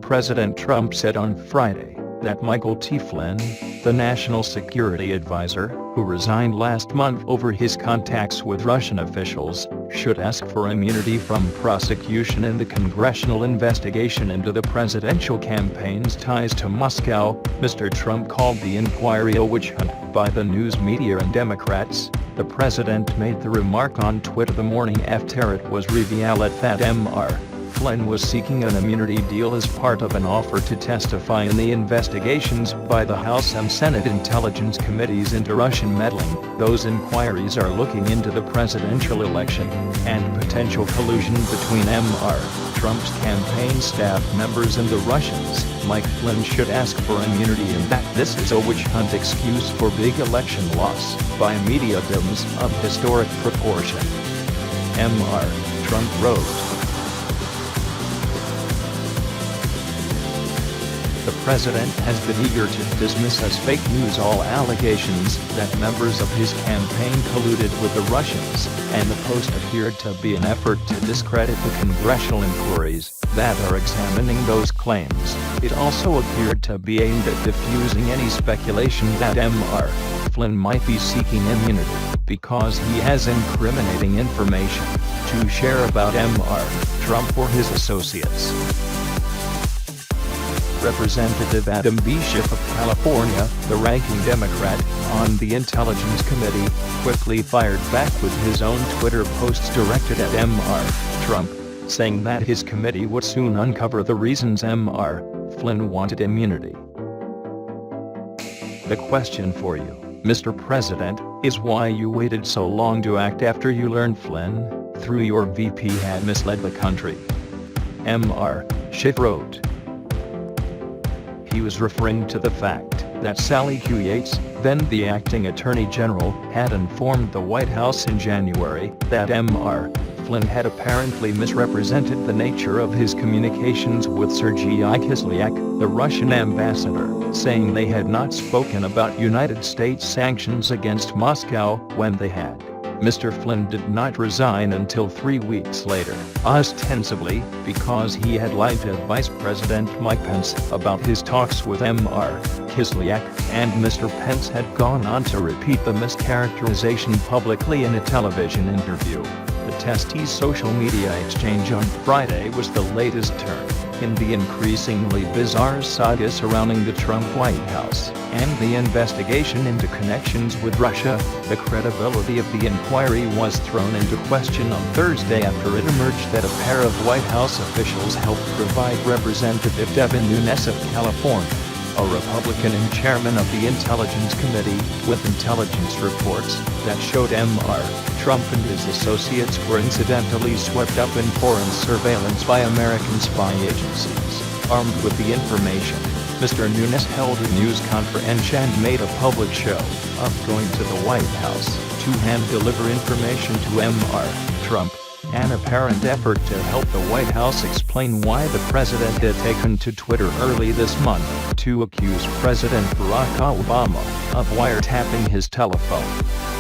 President Trump said on Friday that Michael T. Flynn, the National Security Advisor, who resigned last month over his contacts with Russian officials, should ask for immunity from prosecution in the congressional investigation into the presidential campaign's ties to Moscow. Mr. Trump called the inquiry a witch hunt by the news media and Democrats. The president made the remark on Twitter the morning after it was revealed that Mr. Flynn was seeking an immunity deal as part of an offer to testify in the investigations by the House and Senate Intelligence Committees into Russian meddling. Those inquiries are looking into the presidential election and potential collusion between Mr. Trump's campaign staff members and the Russians. Mike Flynn should ask for immunity and that this is a witch hunt excuse for big election loss by mediums of historic proportion. Mr. Trump wrote. The president has been eager to dismiss as fake news all allegations that members of his campaign colluded with the Russians, and the post appeared to be an effort to discredit the congressional inquiries that are examining those claims. It also appeared to be aimed at diffusing any speculation that Mr. Flynn might be seeking immunity because he has incriminating information to share about Mr. Trump or his associates. Representative Adam B. Schiff of California, the ranking Democrat on the Intelligence Committee, quickly fired back with his own Twitter posts directed at Mr. Trump, saying that his committee would soon uncover the reasons Mr. Flynn wanted immunity. The question for you, Mr. President, is why you waited so long to act after you learned Flynn, through your VP, had misled the country. Mr. Schiff wrote. He was referring to the fact that Sally Q. Yates, then the acting Attorney General, had informed the White House in January that Mr. Flynn had apparently misrepresented the nature of his communications with Sergei Kislyak, the Russian ambassador, saying they had not spoken about United States sanctions against Moscow when they had. Mr. Flynn did not resign until 3 weeks later, ostensibly because he had lied to Vice President Mike Pence about his talks with Mr. Kislyak, and Mr. Pence had gone on to repeat the mischaracterization publicly in a television interview. The testy social media exchange on Friday was the latest turn in the increasingly bizarre saga surrounding the Trump White House and the investigation into connections with Russia. The credibility of the inquiry was thrown into question on Thursday after it emerged that a pair of White House officials helped provide Representative Devin Nunes of California, a Republican and chairman of the Intelligence Committee, with intelligence reports that showed Mr. Trump and his associates were incidentally swept up in foreign surveillance by American spy agencies. Armed with the information, Mr. Nunes held a news conference and made a public show of going to the White House to hand-deliver information to Mr. Trump, an apparent effort to help the White House explain why the president had taken to Twitter early this month to accuse President Barack Obama of wiretapping his telephone.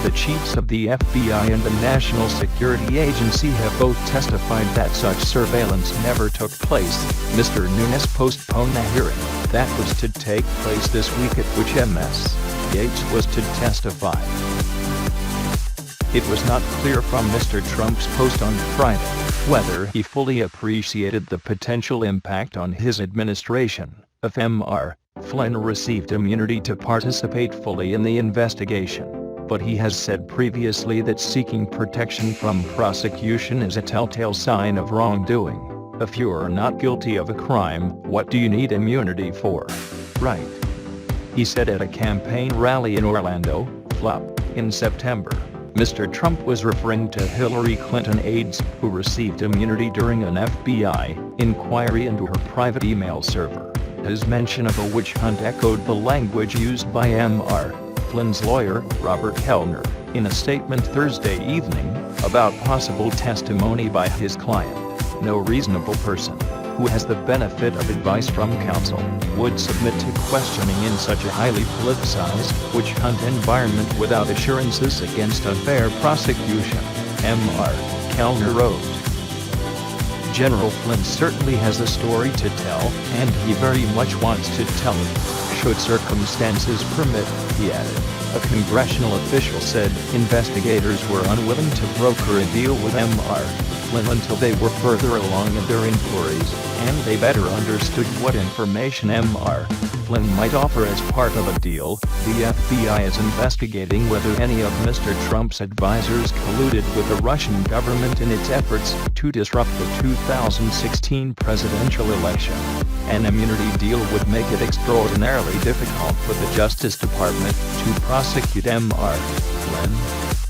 The chiefs of the FBI and the National Security Agency have both testified that such surveillance never took place. Mr. Nunes postponed the hearing that was to take place this week at which Ms. Yates was to testify. It was not clear from Mr. Trump's post on Friday whether he fully appreciated the potential impact on his administration if Mr. Flynn received immunity to participate fully in the investigation. But he has said previously that seeking protection from prosecution is a telltale sign of wrongdoing. If you're not guilty of a crime, what do you need immunity for? Right? He said at a campaign rally in Orlando, Florida, in September. Mr. Trump was referring to Hillary Clinton aides who received immunity during an FBI inquiry into her private email server. His mention of a witch hunt echoed the language used by Mr. Flynn's lawyer, Robert Kellner, in a statement Thursday evening about possible testimony by his client. No reasonable person who has the benefit of advice from counsel would submit to questioning in such a highly politicized witch hunt environment without assurances against a fair prosecution, Mr. Kellner wrote. General Flynn certainly has a story to tell, and he very much wants to tell it. Should circumstances permit, he added. A congressional official said investigators were unwilling to broker a deal with Mr. Flynn until they were further along in their inquiries, and they better understood what information Mr. Flynn might offer as part of a deal. The FBI is investigating whether any of Mr. Trump's advisors colluded with the Russian government in its efforts to disrupt the 2016 presidential election. An immunity deal would make it extraordinarily difficult for the Justice Department to prosecute Mr. Flynn.